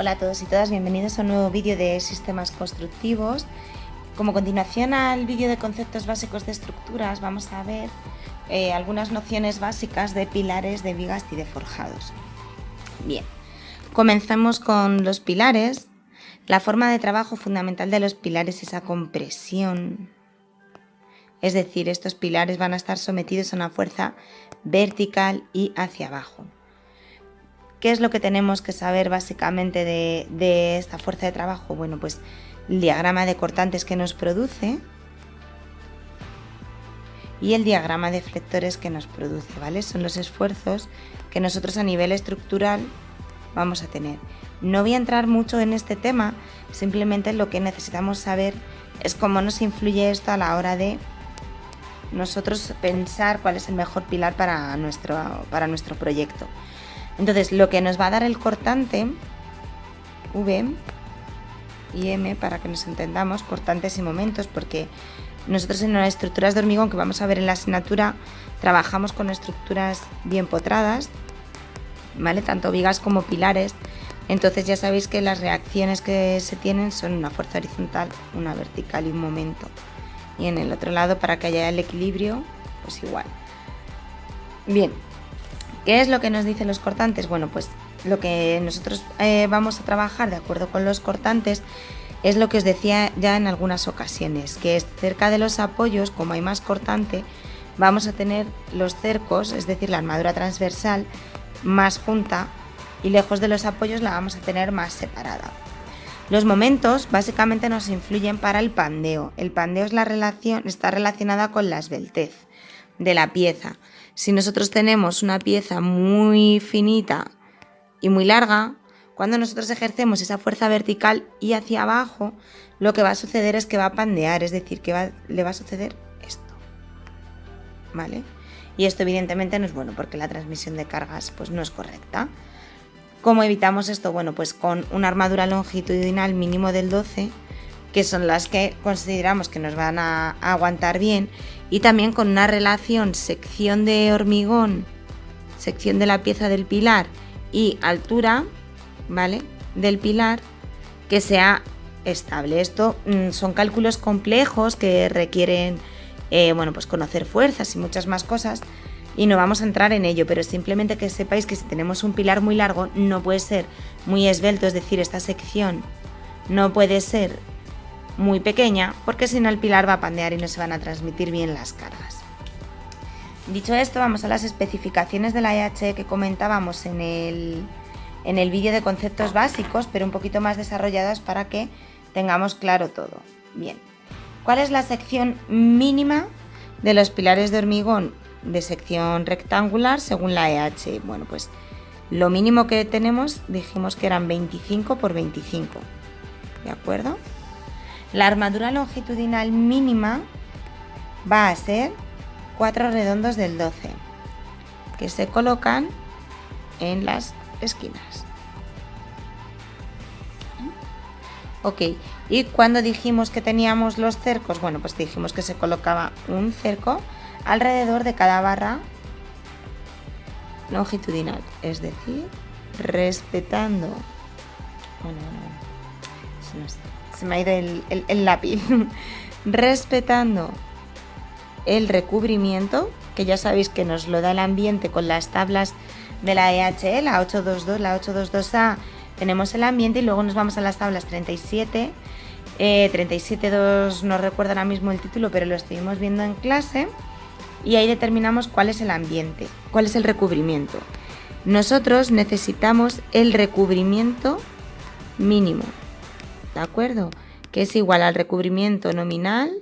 Hola a todos y todas, bienvenidos a un nuevo vídeo de sistemas constructivos. Como continuación al vídeo de conceptos básicos de estructuras, vamos a ver algunas nociones básicas de pilares, de vigas y de forjados. Bien, comenzamos con los pilares. La forma de trabajo fundamental de los pilares es la compresión. Es decir, estos pilares van a estar sometidos a una fuerza vertical y hacia abajo. ¿Qué es lo que tenemos que saber básicamente de esta fuerza de trabajo? Bueno, pues el diagrama de cortantes que nos produce y el diagrama de flectores que nos produce, ¿vale? Son los esfuerzos que nosotros a nivel estructural vamos a tener. No voy a entrar mucho en este tema, simplemente lo que necesitamos saber es cómo nos influye esto a la hora de nosotros pensar cuál es el mejor pilar para nuestro proyecto. Entonces, lo que nos va a dar el cortante, V y M, para que nos entendamos, cortantes y momentos, porque nosotros en las estructuras de hormigón que vamos a ver en la asignatura, trabajamos con estructuras bien potradas, ¿vale? Tanto vigas como pilares. Entonces ya sabéis que las reacciones que se tienen son una fuerza horizontal, una vertical y un momento. Y en el otro lado, para que haya el equilibrio, pues igual. Bien. ¿Qué es lo que nos dicen los cortantes? Bueno, pues lo que nosotros vamos a trabajar de acuerdo con los cortantes es lo que os decía ya en algunas ocasiones, que es cerca de los apoyos, como hay más cortante, vamos a tener los cercos, es decir, la armadura transversal más junta, y lejos de los apoyos la vamos a tener más separada. Los momentos básicamente nos influyen para el pandeo. El pandeo está relacionada con la esbeltez de la pieza. Si nosotros tenemos una pieza muy finita y muy larga, cuando nosotros ejercemos esa fuerza vertical y hacia abajo, lo que va a suceder es que va a pandear, es decir, que le va a suceder esto, ¿vale? Y esto evidentemente no es bueno porque la transmisión de cargas pues no es correcta. ¿Cómo evitamos esto? Bueno, pues con una armadura longitudinal mínimo del 12, que son las que consideramos que nos van a aguantar bien, y también con una relación sección de hormigón, sección de la pieza del pilar y altura, ¿vale?, del pilar, que sea estable. Esto son cálculos complejos que requieren pues conocer fuerzas y muchas más cosas, y no vamos a entrar en ello, pero simplemente que sepáis que si tenemos un pilar muy largo no puede ser muy esbelto, es decir, esta sección no puede ser muy pequeña, porque si no el pilar va a pandear y no se van a transmitir bien las cargas. Dicho esto, vamos a las especificaciones de la EHE que comentábamos en el vídeo de conceptos básicos, pero un poquito más desarrolladas para que tengamos claro todo. Bien, ¿cuál es la sección mínima de los pilares de hormigón de sección rectangular según la EHE? Bueno, pues lo mínimo que tenemos dijimos que eran 25 por 25, ¿de acuerdo? La armadura longitudinal mínima va a ser 4 redondos del 12, que se colocan en las esquinas. Ok, y cuando dijimos que teníamos los cercos, bueno, pues dijimos que se colocaba un cerco alrededor de cada barra longitudinal, es decir, respetando... Bueno, se me ha ido el lápiz. Respetando el recubrimiento, que ya sabéis que nos lo da el ambiente con las tablas de la EHE, la 822, la 822A, tenemos el ambiente, y luego nos vamos a las tablas 37, 37.2, no recuerdo ahora mismo el título, pero lo estuvimos viendo en clase, y ahí determinamos cuál es el ambiente, cuál es el recubrimiento. Nosotros necesitamos el recubrimiento mínimo, ¿de acuerdo? Que es igual al recubrimiento nominal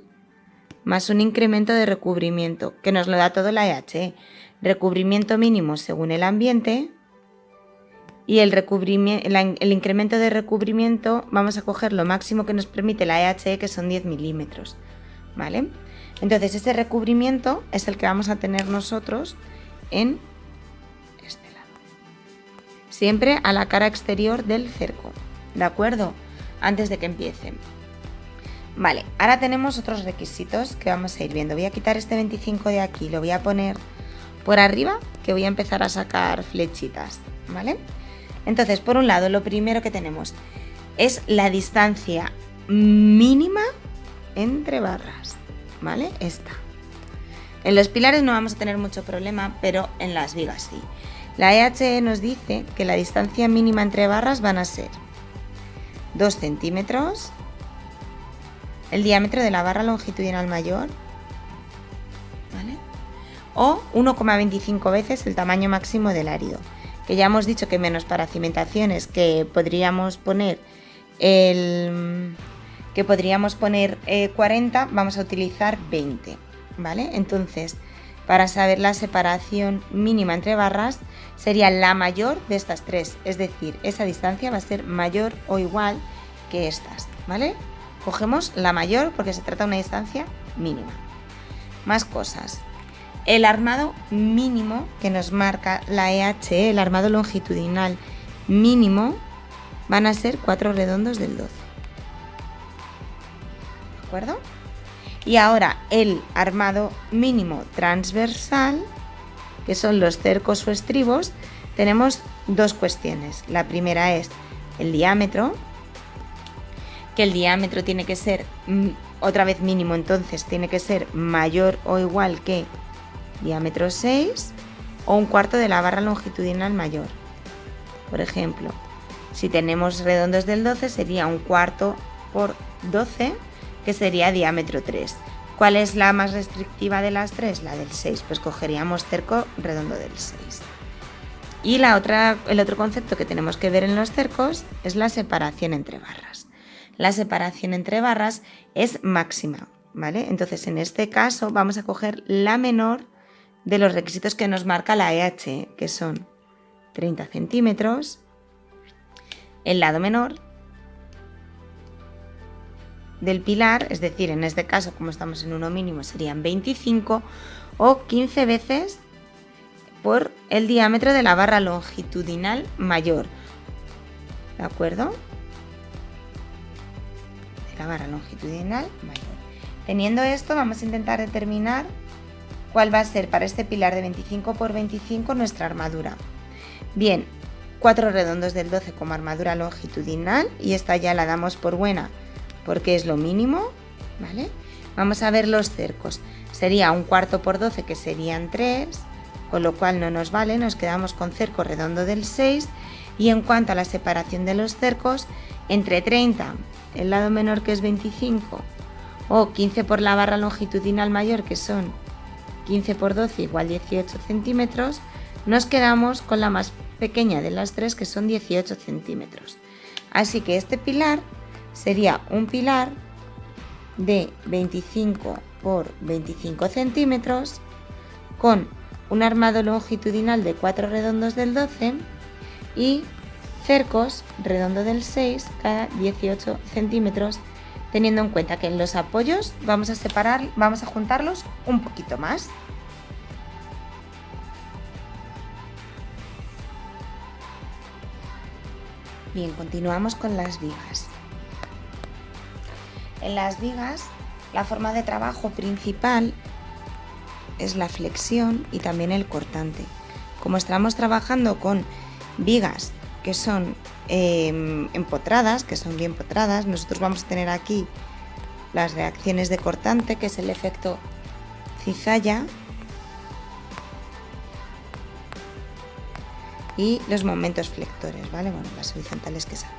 más un incremento de recubrimiento, que nos lo da todo la EHE. Recubrimiento mínimo según el ambiente, y el incremento de recubrimiento vamos a coger lo máximo que nos permite la EHE, que son 10 milímetros, ¿vale? Entonces ese recubrimiento es el que vamos a tener nosotros en este lado, siempre a la cara exterior del cerco, ¿de acuerdo? Antes de que empiece. Vale, ahora tenemos otros requisitos que vamos a ir viendo. Voy a quitar este 25 de aquí, lo voy a poner por arriba, que voy a empezar a sacar flechitas, ¿vale? Entonces, por un lado, lo primero que tenemos es la distancia mínima entre barras, ¿vale? Esta. En los pilares no vamos a tener mucho problema, pero en las vigas sí. La EHE nos dice que la distancia mínima entre barras van a ser 2 centímetros, el diámetro de la barra longitudinal mayor, ¿vale? O 1,25 veces el tamaño máximo del árido, que ya hemos dicho que menos para cimentaciones, que podríamos poner 40, vamos a utilizar 20, ¿vale? Entonces, para saber la separación mínima entre barras, sería la mayor de estas tres, es decir, esa distancia va a ser mayor o igual que estas, ¿vale? Cogemos la mayor porque se trata de una distancia mínima. Más cosas. El armado mínimo que nos marca la EHE, el armado longitudinal mínimo, van a ser 4 redondos del 12. ¿De acuerdo? Y ahora el armado mínimo transversal, que son los cercos o estribos, tenemos dos cuestiones. La primera es el diámetro, que el diámetro tiene que ser, otra vez mínimo, entonces tiene que ser mayor o igual que diámetro 6 o un cuarto de la barra longitudinal mayor. Por ejemplo, si tenemos redondos del 12 sería un cuarto por 12, que sería diámetro 3. ¿Cuál es la más restrictiva de las tres? La del 6, pues cogeríamos cerco redondo del 6. Y el otro concepto que tenemos que ver en los cercos es la separación entre barras. La separación entre barras es máxima, ¿vale? Entonces, en este caso vamos a coger la menor de los requisitos que nos marca la EHE, que son 30 centímetros, el lado menor del pilar, es decir, en este caso, como estamos en uno mínimo, serían 25 o 15 veces por el diámetro de la barra longitudinal mayor. ¿De acuerdo? De la barra longitudinal mayor. Teniendo esto, vamos a intentar determinar cuál va a ser para este pilar de 25 por 25 nuestra armadura. Bien, 4 redondos del 12 como armadura longitudinal, y esta ya la damos por buena porque es lo mínimo, ¿vale? Vamos a ver los cercos. Sería un cuarto por 12, que serían 3, con lo cual no nos vale, nos quedamos con cerco redondo del 6. Y en cuanto a la separación de los cercos, entre 30, el lado menor, que es 25, o 15 por la barra longitudinal mayor, que son 15 por 12 igual 18 centímetros, nos quedamos con la más pequeña de las tres, que son 18 centímetros. Así que este pilar sería un pilar de 25 por 25 centímetros con un armado longitudinal de 4 redondos del 12 y cercos redondo del 6 cada 18 centímetros, teniendo en cuenta que en los apoyos vamos a juntarlos un poquito más. Bien, continuamos con las vigas. En las vigas, la forma de trabajo principal es la flexión y también el cortante. Como estamos trabajando con vigas que son empotradas, que son bien potradas, nosotros vamos a tener aquí las reacciones de cortante, que es el efecto cizalla, y los momentos flectores, ¿vale? Bueno, las horizontales que salen.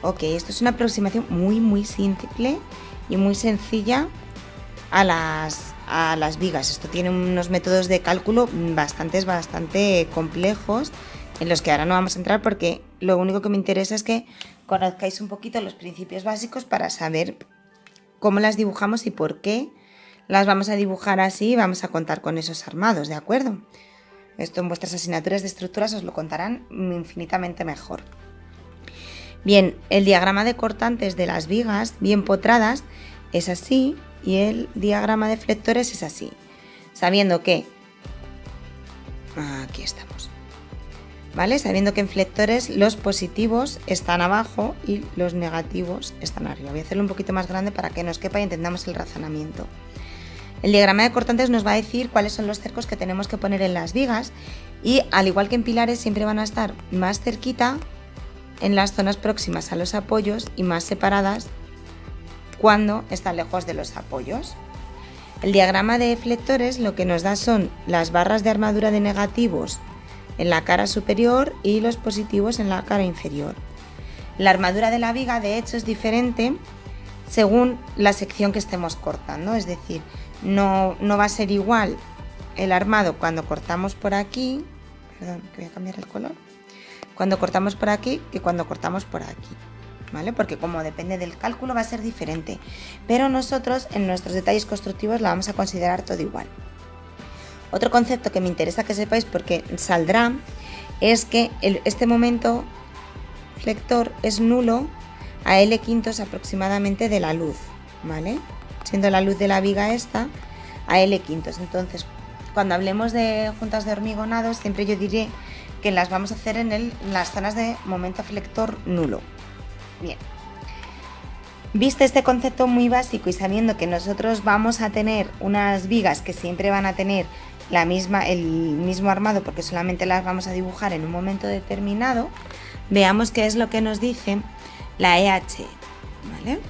Ok, esto es una aproximación muy simple y muy sencilla a las vigas. Esto tiene unos métodos de cálculo bastante complejos, en los que ahora no vamos a entrar, porque lo único que me interesa es que conozcáis un poquito los principios básicos para saber cómo las dibujamos y por qué las vamos a dibujar así, y vamos a contar con esos armados, ¿de acuerdo? Esto en vuestras asignaturas de estructuras os lo contarán infinitamente mejor. Bien, el diagrama de cortantes de las vigas bien potradas es así, y el diagrama de flectores es así, sabiendo que aquí estamos, ¿vale? Sabiendo que en flectores los positivos están abajo y los negativos están arriba. Voy a hacerlo un poquito más grande para que nos quepa y entendamos el razonamiento. El diagrama de cortantes nos va a decir cuáles son los cercos que tenemos que poner en las vigas y, al igual que en pilares, siempre van a estar más cerquita en las zonas próximas a los apoyos y más separadas cuando están lejos de los apoyos. El diagrama de deflectores lo que nos da son las barras de armadura de negativos en la cara superior y los positivos en la cara inferior. La armadura de la viga, de hecho, es diferente según la sección que estemos cortando, es decir, no va a ser igual el armado cuando cortamos por aquí, perdón, que voy a cambiar el color, cuando cortamos por aquí que cuando cortamos por aquí, ¿vale? Porque como depende del cálculo va a ser diferente, pero nosotros en nuestros detalles constructivos la vamos a considerar todo igual. Otro concepto que me interesa que sepáis porque saldrá es que este momento flector es nulo a L quintos aproximadamente de la luz, ¿vale? Siendo la luz de la viga esta a L quintos. Entonces, cuando hablemos de juntas de hormigonado, siempre yo diré que las vamos a hacer en las zonas de momento flector nulo. Bien. Visto este concepto muy básico y sabiendo que nosotros vamos a tener unas vigas que siempre van a tener el mismo armado porque solamente las vamos a dibujar en un momento determinado, veamos qué es lo que nos dice la EH, ¿vale?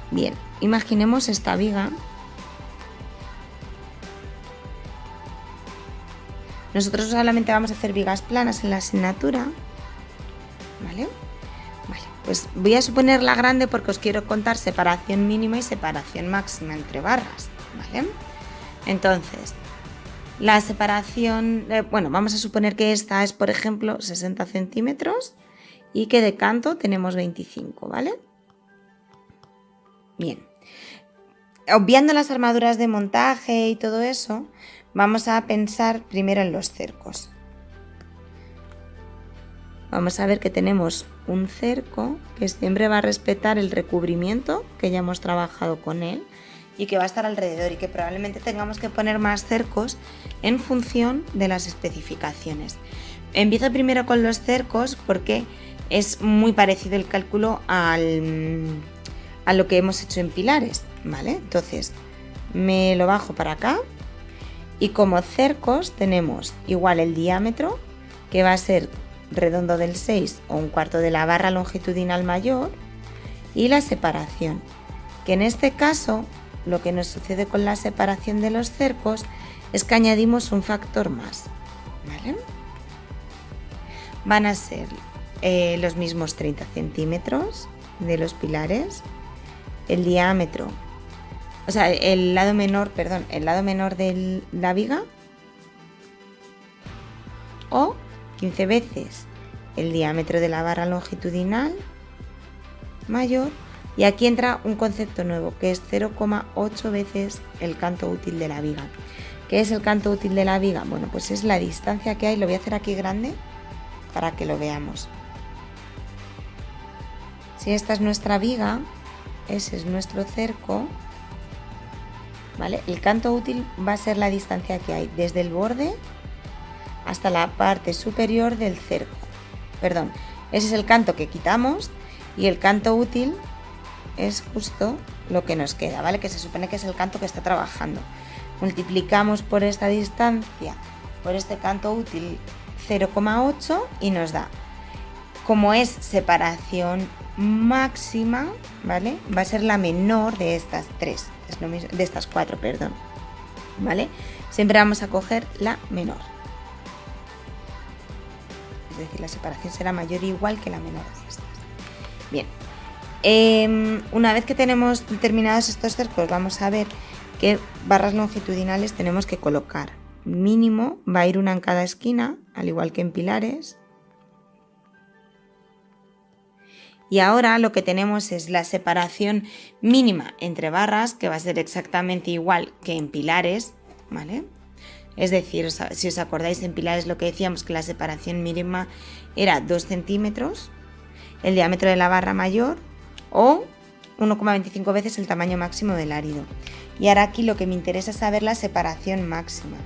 Bien, imaginemos esta viga. Nosotros solamente vamos a hacer vigas planas en la asignatura, ¿vale? Vale, pues voy a suponer la grande porque os quiero contar separación mínima y separación máxima entre barras, ¿vale? Entonces, la separación, vamos a suponer que esta es, por ejemplo, 60 centímetros y que de canto tenemos 25, ¿vale? Bien, obviando las armaduras de montaje y todo eso, vamos a pensar primero en los cercos. Vamos a ver que tenemos un cerco que siempre va a respetar el recubrimiento, que ya hemos trabajado con él, y que va a estar alrededor y que probablemente tengamos que poner más cercos en función de las especificaciones. Empiezo primero con los cercos porque es muy parecido el cálculo a lo que hemos hecho en pilares, ¿vale? Entonces me lo bajo para acá y como cercos tenemos igual el diámetro, que va a ser redondo del 6 o un cuarto de la barra longitudinal mayor, y la separación, que en este caso lo que nos sucede con la separación de los cercos es que añadimos un factor más, ¿vale? Van a ser los mismos 30 centímetros de los pilares, el diámetro, o sea, el lado menor de la viga, o 15 veces el diámetro de la barra longitudinal mayor, y aquí entra un concepto nuevo que es 0,8 veces el canto útil de la viga. ¿Qué es el canto útil de la viga? Bueno, pues es la distancia que hay, lo voy a hacer aquí grande para que lo veamos. Si esta es nuestra viga, ese es nuestro cerco, ¿vale? El canto útil va a ser la distancia que hay desde el borde hasta la parte superior del cerco. Perdón, ese es el canto que quitamos y el canto útil es justo lo que nos queda, ¿vale? Que se supone que es el canto que está trabajando. Multiplicamos por esta distancia, por este canto útil 0,8 y nos da, como es separación máxima, ¿vale? Va a ser la menor de estas tres, es lo mismo, de estas cuatro, perdón, ¿vale? Siempre vamos a coger la menor. Es decir, la separación será mayor o igual que la menor de estas. Bien, una vez que tenemos determinados estos cercos, vamos a ver qué barras longitudinales tenemos que colocar. Mínimo va a ir una en cada esquina, al igual que en pilares. Y ahora lo que tenemos es la separación mínima entre barras, que va a ser exactamente igual que en pilares, ¿vale? Es decir, si os acordáis, en pilares lo que decíamos que la separación mínima era 2 centímetros, el diámetro de la barra mayor o 1,25 veces el tamaño máximo del árido. Y ahora aquí lo que me interesa es saber la separación máxima,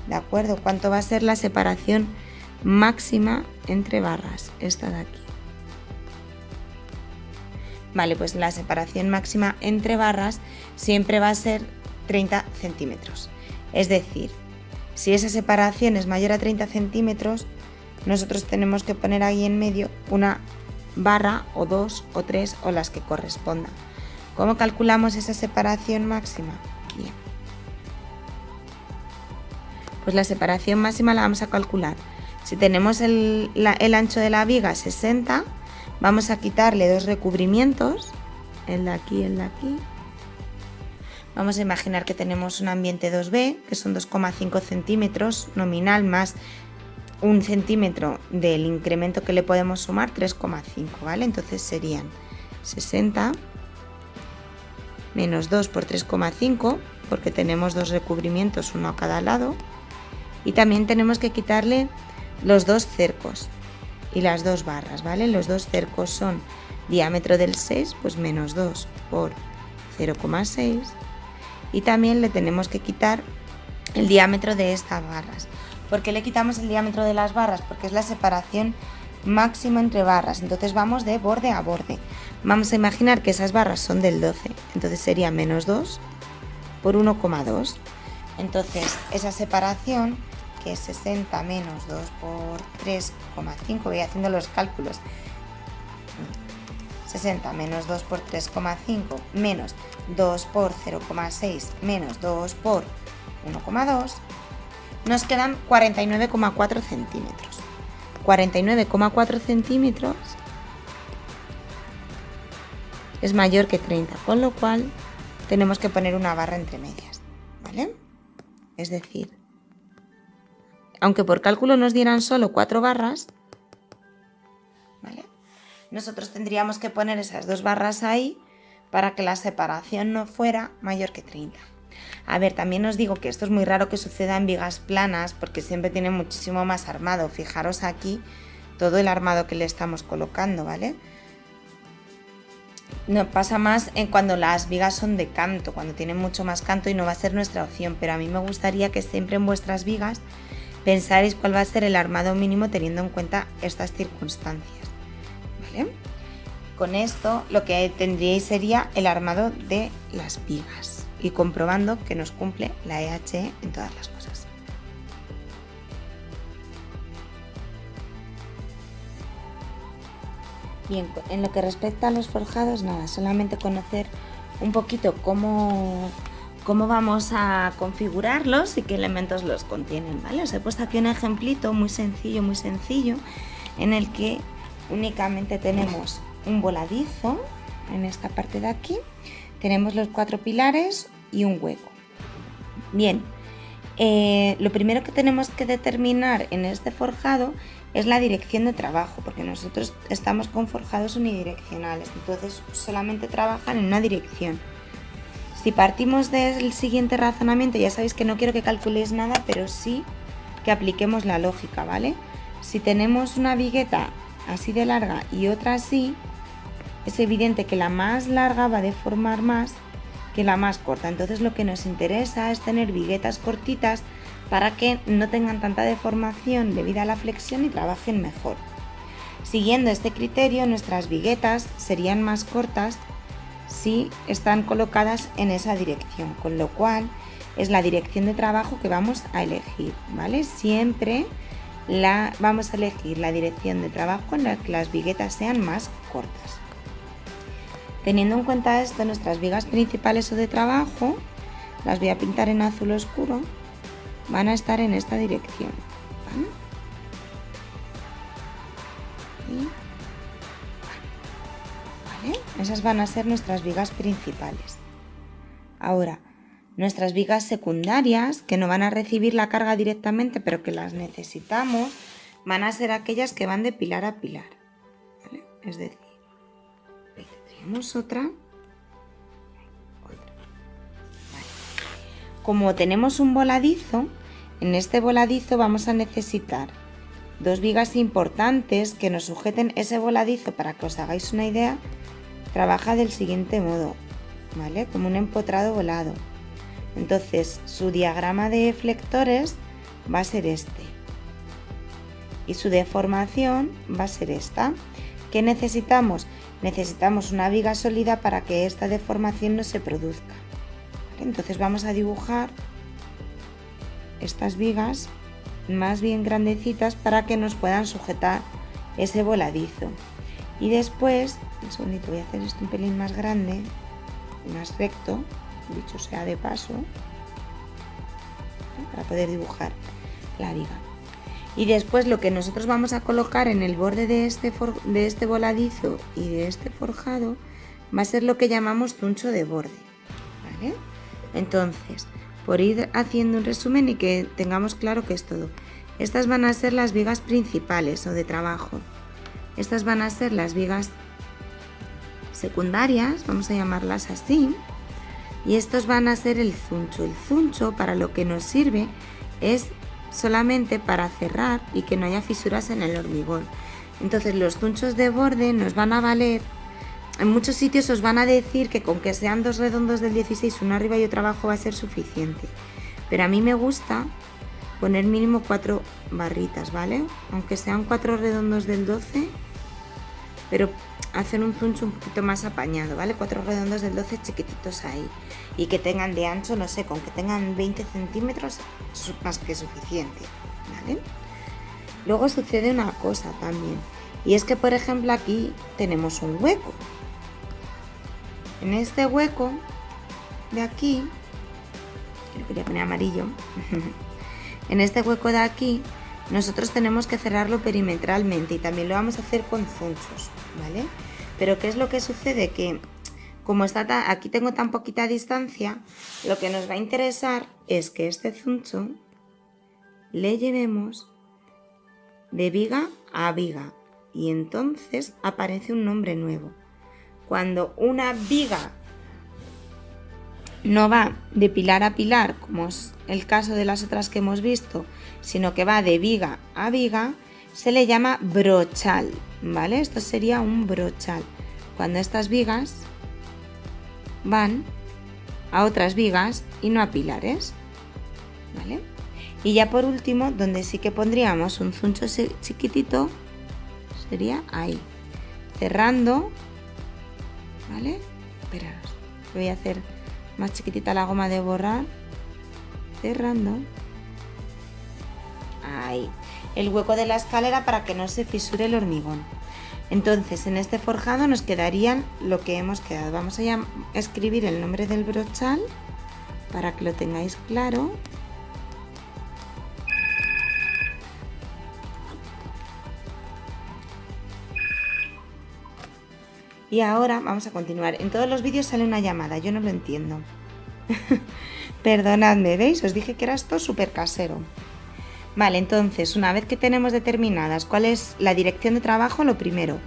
¿de acuerdo? ¿Cuánto va a ser la separación máxima entre barras? Esta de aquí. Vale, pues la separación máxima entre barras siempre va a ser 30 centímetros. Es decir, si esa separación es mayor a 30 centímetros, nosotros tenemos que poner ahí en medio una barra o 2 o 3 o las que correspondan. ¿Cómo calculamos esa separación máxima? Bien. Pues la separación máxima la vamos a calcular. Si tenemos el ancho de la viga 60, vamos a quitarle 2 recubrimientos, el de aquí y el de aquí. Vamos a imaginar que tenemos un ambiente 2B, que son 2,5 centímetros nominal más 1 centímetro del incremento que le podemos sumar, 3,5, ¿vale? Entonces serían 60 menos 2 por 3,5, porque tenemos 2 recubrimientos, uno a cada lado. Y también tenemos que quitarle los 2 cercos y las 2 barras, ¿vale? Los 2 cercos son diámetro del 6, pues menos 2 por 0,6. Y también le tenemos que quitar el diámetro de estas barras. ¿Por qué le quitamos el diámetro de las barras? Porque es la separación máxima entre barras. Entonces vamos de borde a borde. Vamos a imaginar que esas barras son del 12. Entonces sería menos 2 por 1,2. Entonces esa separación, que es 60 menos 2 por 3,5, voy haciendo los cálculos. 60 menos 2 por 3,5 menos 2 por 0,6 menos 2 por 1,2, nos quedan 49,4 centímetros. 49,4 centímetros es mayor que 30, con lo cual tenemos que poner una barra entre medias, ¿vale? Es decir, aunque por cálculo nos dieran solo 4 barras, ¿vale?, nosotros tendríamos que poner esas 2 barras ahí para que la separación no fuera mayor que 30. A ver, también os digo que esto es muy raro que suceda en vigas planas porque siempre tiene muchísimo más armado. Fijaros aquí todo el armado que le estamos colocando, ¿vale? No pasa más en cuando las vigas son de canto, cuando tienen mucho más canto y no va a ser nuestra opción, pero a mí me gustaría que siempre en vuestras vigas pensaréis cuál va a ser el armado mínimo teniendo en cuenta estas circunstancias, ¿vale? Con esto lo que tendríais sería el armado de las vigas y comprobando que nos cumple la EHE en todas las cosas. Bien, en lo que respecta a los forjados, nada, solamente conocer un poquito cómo vamos a configurarlos y qué elementos los contienen, ¿vale? Os he puesto aquí un ejemplito muy sencillo, en el que únicamente tenemos un voladizo en esta parte de aquí, tenemos los 4 pilares y un hueco. Bien, lo primero que tenemos que determinar en este forjado es la dirección de trabajo, porque nosotros estamos con forjados unidireccionales, entonces solamente trabajan en una dirección. Si partimos del siguiente razonamiento, ya sabéis que no quiero que calculéis nada, pero sí que apliquemos la lógica, ¿vale? Si tenemos una vigueta así de larga y otra así, es evidente que la más larga va a deformar más que la más corta. Entonces lo que nos interesa es tener viguetas cortitas para que no tengan tanta deformación debido a la flexión y trabajen mejor. Siguiendo este criterio, nuestras viguetas serían más cortas si están colocadas en esa dirección, con lo cual es la dirección de trabajo que vamos a elegir, ¿vale? Siempre vamos a elegir la dirección de trabajo en la que las viguetas sean más cortas. Teniendo en cuenta esto, nuestras vigas principales o de trabajo, las voy a pintar en azul oscuro, van a estar en esta dirección, ¿vale? ¿Vale? Esas van a ser nuestras vigas principales. Ahora, nuestras vigas secundarias, que no van a recibir la carga directamente, pero que las necesitamos, van a ser aquellas que van de pilar a pilar, ¿vale? Es decir, tenemos otra. Vale. Como tenemos un voladizo, en este voladizo vamos a necesitar 2 vigas importantes que nos sujeten ese voladizo. Para que os hagáis una idea, trabaja del siguiente modo, ¿vale? Como un empotrado volado. Entonces su diagrama de flectores va a ser este y su deformación va a ser esta. ¿Qué necesitamos? necesitamos una viga sólida para que esta deformación no se produzca. ¿Vale? Entonces vamos a dibujar estas vigas más bien grandecitas para que nos puedan sujetar ese voladizo. Y después, un segundito, voy a hacer esto un pelín más grande, más recto, dicho sea de paso, para poder dibujar la viga. Y después lo que nosotros vamos a colocar en el borde de este voladizo y de este forjado va a ser lo que llamamos zuncho de borde, ¿vale? Entonces, por ir haciendo un resumen y que tengamos claro que es todo. Estas van a ser las vigas principales o de trabajo. Estas van a ser las vigas secundarias, vamos a llamarlas así. Y estos van a ser el zuncho. El zuncho para lo que nos sirve es solamente para cerrar y que no haya fisuras en el hormigón. Entonces los zunchos de borde nos van a valer. En muchos sitios os van a decir que con que sean dos redondos del 16, uno arriba y otro abajo, va a ser suficiente. Pero a mí me gusta poner mínimo 4 barritas, ¿vale? Aunque sean 4 redondos del 12, pero hacer un zuncho un poquito más apañado, ¿vale? 4 redondos del 12 chiquititos ahí. Y que tengan de ancho, no sé, con que tengan 20 centímetros es más que suficiente, ¿vale? Luego sucede una cosa también, y es que, por ejemplo, aquí tenemos un hueco. En este hueco de aquí, lo quería poner amarillo, en este hueco de aquí nosotros tenemos que cerrarlo perimetralmente y también lo vamos a hacer con zunchos, ¿vale? Pero ¿qué es lo que sucede? Que como aquí tengo tan poquita distancia, lo que nos va a interesar es que este zuncho le llevemos de viga a viga y entonces aparece un nombre nuevo. Cuando una viga no va de pilar a pilar, como es el caso de las otras que hemos visto, sino que va de viga a viga, se le llama brochal, ¿vale? Esto sería un brochal, cuando estas vigas van a otras vigas y no a pilares, ¿vale? Y ya por último, donde sí que pondríamos un zuncho chiquitito, sería ahí, cerrando, ¿vale? Esperaos, voy a hacer más chiquitita la goma de borrar, cerrando, ahí, el hueco de la escalera para que no se fisure el hormigón. Entonces en este forjado nos quedarían lo que hemos quedado. Vamos a escribir el nombre del brochal para que lo tengáis claro. Y ahora vamos a continuar. En todos los vídeos sale una llamada, yo no lo entiendo. Perdonadme, ¿veis? Os dije que era esto súper casero. Vale, entonces, una vez que tenemos determinadas cuál es la dirección de trabajo, lo primero.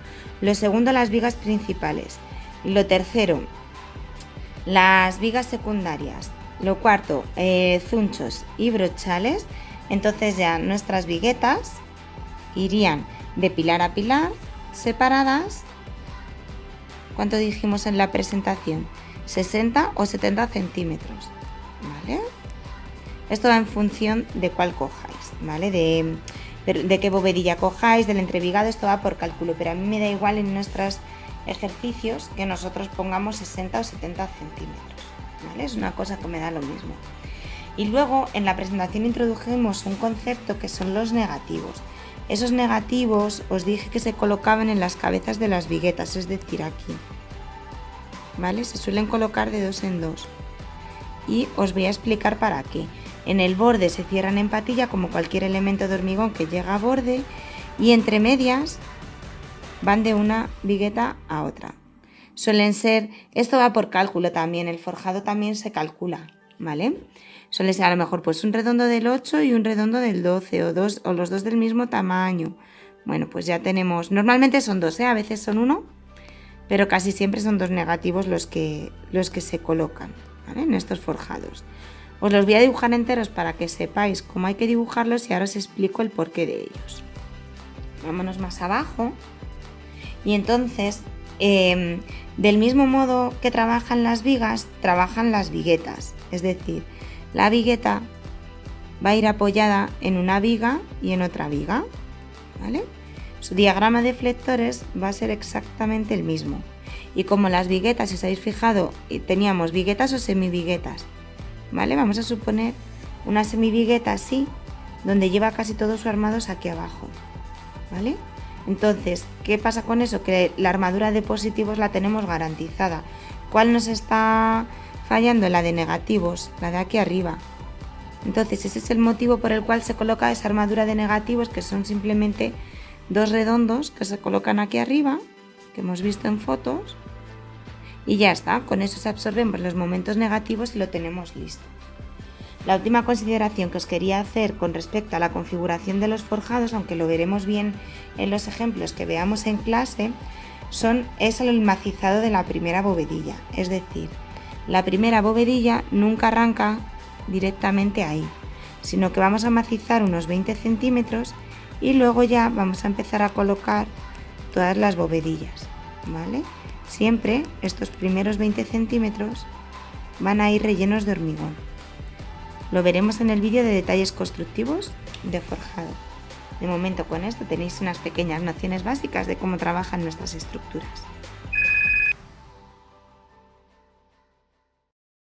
Lo segundo, las vigas principales. Lo tercero, las vigas secundarias. Lo cuarto, zunchos y brochales. Entonces ya nuestras viguetas irían de pilar a pilar, separadas. ¿Cuánto dijimos en la presentación? 60 o 70 centímetros, ¿vale? Esto va en función de cuál cojáis, ¿vale? De qué bovedilla cojáis, del entrevigado, esto va por cálculo, pero a mí me da igual en nuestros ejercicios que nosotros pongamos 60 o 70 centímetros, ¿vale? Es una cosa que me da lo mismo. Y luego en la presentación introdujimos un concepto que son los negativos. Esos negativos os dije que se colocaban en las cabezas de las viguetas, es decir, aquí, ¿vale? Se suelen colocar de 2 en 2 y os voy a explicar para qué. En el borde se cierran en patilla como cualquier elemento de hormigón que llega a borde y entre medias van de una vigueta a otra. Suelen ser, esto va por cálculo también, el forjado también se calcula, ¿vale? Suele ser a lo mejor pues un redondo del 8 y un redondo del 12 o los dos del mismo tamaño. Bueno, pues ya tenemos, normalmente son 2, a veces son 1, pero casi siempre son 2 negativos los que se colocan, ¿vale? En estos forjados. Os los voy a dibujar enteros para que sepáis cómo hay que dibujarlos y ahora os explico el porqué de ellos. Vámonos más abajo. Y entonces, del mismo modo que trabajan las vigas, trabajan las viguetas. Es decir, la vigueta va a ir apoyada en una viga y en otra viga, ¿vale? Su diagrama de flectores va a ser exactamente el mismo. Y como las viguetas, si os habéis fijado, teníamos viguetas o semiviguetas, ¿vale? Vamos a suponer una semivigueta así, donde lleva casi todos sus armados aquí abajo, ¿vale? Entonces, ¿qué pasa con eso? Que la armadura de positivos la tenemos garantizada. ¿Cuál nos está fallando? La de negativos, la de aquí arriba. Entonces, ese es el motivo por el cual se coloca esa armadura de negativos, que son simplemente dos redondos que se colocan aquí arriba, que hemos visto en fotos, y ya está. Con eso se absorben los momentos negativos y lo tenemos listo. La última consideración que os quería hacer con respecto a la configuración de los forjados, aunque lo veremos bien en los ejemplos que veamos en clase, es el macizado de la primera bovedilla. Es decir, la primera bovedilla nunca arranca directamente ahí, sino que vamos a macizar unos 20 centímetros y luego ya vamos a empezar a colocar todas las bovedillas, ¿vale? Siempre estos primeros 20 centímetros van a ir rellenos de hormigón. Lo veremos en el vídeo de detalles constructivos de forjado. De momento con esto tenéis unas pequeñas nociones básicas de cómo trabajan nuestras estructuras.